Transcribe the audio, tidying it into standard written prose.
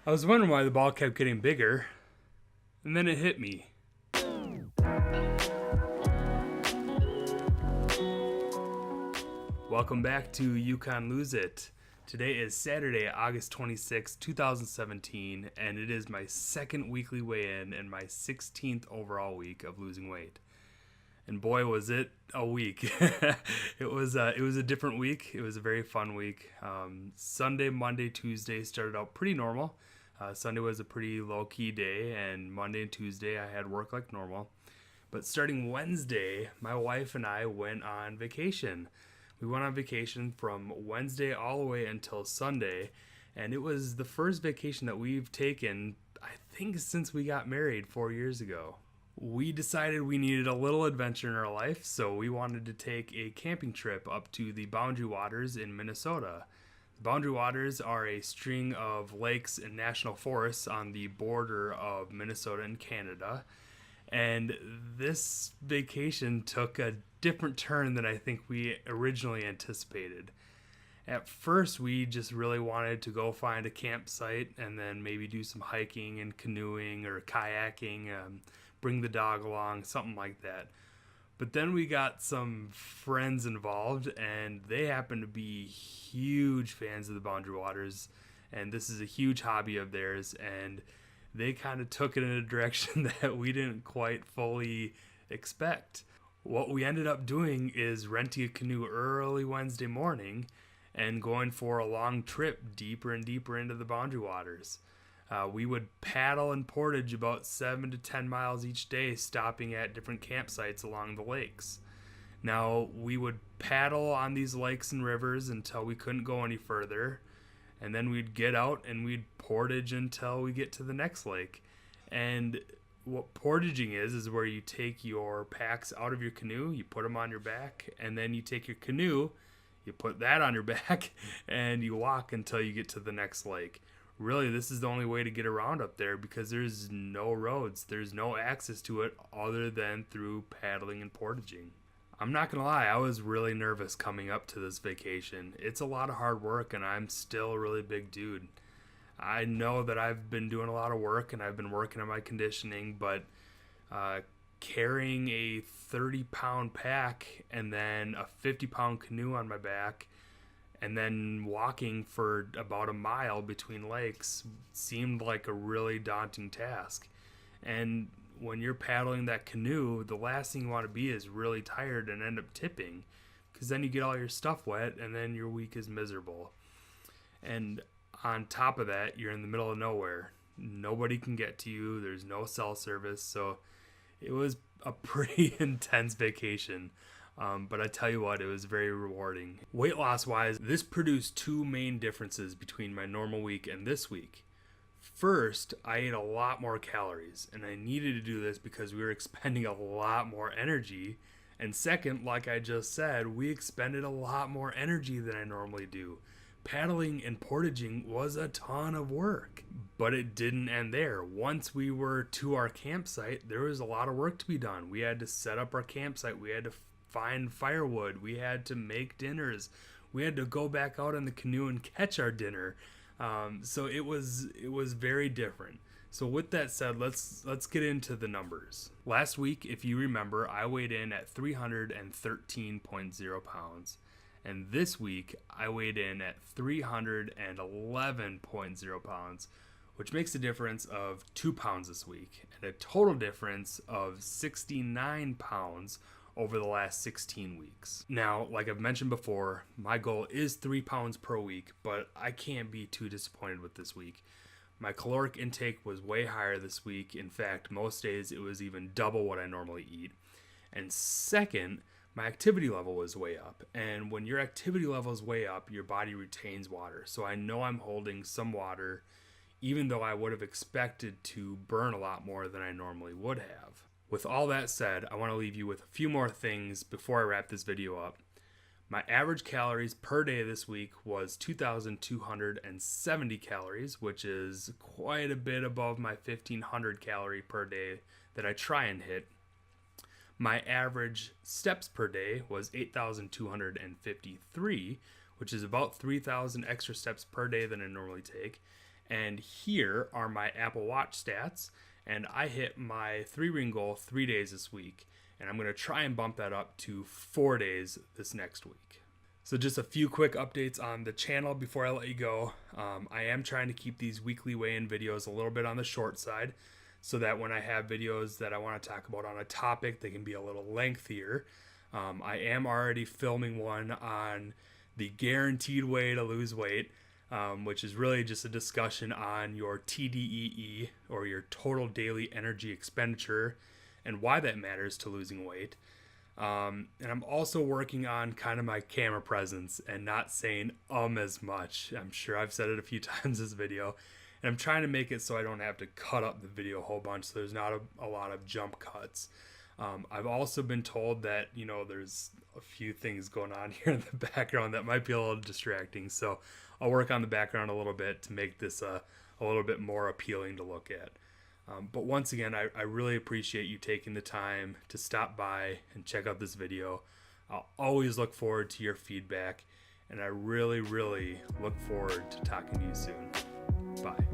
I was wondering why the ball kept getting bigger, and then it hit me. Welcome back to Yukon LoseIt. Today is Saturday, August 26, 2017, and it is my second weekly weigh-in and my 16th overall week of losing weight. And boy, was it a week. It was a different week. It was a very fun week. Sunday, Monday, Tuesday started out pretty normal. Sunday was a pretty low-key day, and Monday and Tuesday I had work like normal. But starting Wednesday, my wife and I went on vacation. We went on vacation from Wednesday all the way until Sunday, and it was the first vacation that we've taken, I think, since we got married 4 years ago. We decided we needed a little adventure in our life, so we wanted to take a camping trip up to the Boundary Waters in Minnesota. The Boundary Waters are a string of lakes and national forests on the border of Minnesota and Canada. And this vacation took a different turn than I think we originally anticipated. At first, we just really wanted to go find a campsite and then maybe do some hiking and canoeing or kayaking, bring the dog along, something like that. But then we got some friends involved, and they happen to be huge fans of the Boundary Waters, and this is a huge hobby of theirs, and they kind of took it in a direction that we didn't quite fully expect. What we ended up doing is renting a canoe early Wednesday morning and going for a long trip deeper and deeper into the Boundary Waters. We would paddle and portage about 7 to 10 miles each day, stopping at different campsites along the lakes. Now, we would paddle on these lakes and rivers until we couldn't go any further, and then we'd get out and we'd portage until we get to the next lake. And what portaging is where you take your packs out of your canoe, you put them on your back, and then you take your canoe, you put that on your back, and you walk until you get to the next lake. Really, this is the only way to get around up there because there's no roads. There's no access to it other than through paddling and portaging. I'm not going to lie, I was really nervous coming up to this vacation. It's a lot of hard work, and I'm still a really big dude. I know that I've been doing a lot of work, and I've been working on my conditioning, but carrying a 30-pound pack and then a 50-pound canoe on my back and then walking for about a mile between lakes seemed like a really daunting task. And when you're paddling that canoe, the last thing you want to be is really tired and end up tipping, because then you get all your stuff wet and then your week is miserable. And on top of that, you're in the middle of nowhere. Nobody can get to you. There's no cell service. So it was a pretty intense vacation. But I tell you what, it was very rewarding. Weight loss wise, this produced two main differences between my normal week and this week. First, I ate a lot more calories, and I needed to do this because we were expending a lot more energy. And second, like I just said, we expended a lot more energy than I normally do. Paddling and portaging was a ton of work, but it didn't end there. Once we were to our campsite, there was a lot of work to be done. We had to set up our campsite. We had to find firewood. We had to make dinners. We had to go back out in the canoe and catch our dinner. So it was very different. So with that said, let's get into the numbers. Last week, if you remember, I weighed in at 313.0 pounds. And this week, I weighed in at 311.0 pounds, which makes a difference of 2 pounds this week, and a total difference of 69 pounds over the last 16 weeks. Now, like I've mentioned before, my goal is 3 pounds per week, but I can't be too disappointed with this week. My caloric intake was way higher this week. In fact, most days it was even double what I normally eat. And second, my activity level was way up. And when your activity level is way up, your body retains water. So I know I'm holding some water, even though I would have expected to burn a lot more than I normally would have. With all that said, I want to leave you with a few more things before I wrap this video up. My average calories per day this week was 2,270 calories, which is quite a bit above my 1,500 calorie per day that I try and hit. My average steps per day was 8,253, which is about 3,000 extra steps per day than I normally take. And here are my Apple Watch stats. And I hit my 3-ring goal 3 days this week. And I'm going to try and bump that up to 4 days this next week. So just a few quick updates on the channel before I let you go. I am trying to keep these weekly weigh-in videos a little bit on the short side so that when I have videos that I want to talk about on a topic, they can be a little lengthier. I am already filming one on the guaranteed way to lose weight, which is really just a discussion on your TDEE, or your total daily energy expenditure, and why that matters to losing weight. And I'm also working on kind of my camera presence and not saying as much. I'm sure I've said it a few times this video. And I'm trying to make it so I don't have to cut up the video a whole bunch, so there's not a lot of jump cuts. I've also been told that, there's a few things going on here in the background that might be a little distracting. So I'll work on the background a little bit to make this a little bit more appealing to look at. But once again, I really appreciate you taking the time to stop by and check out this video. I'll always look forward to your feedback, and I really, really look forward to talking to you soon. Bye.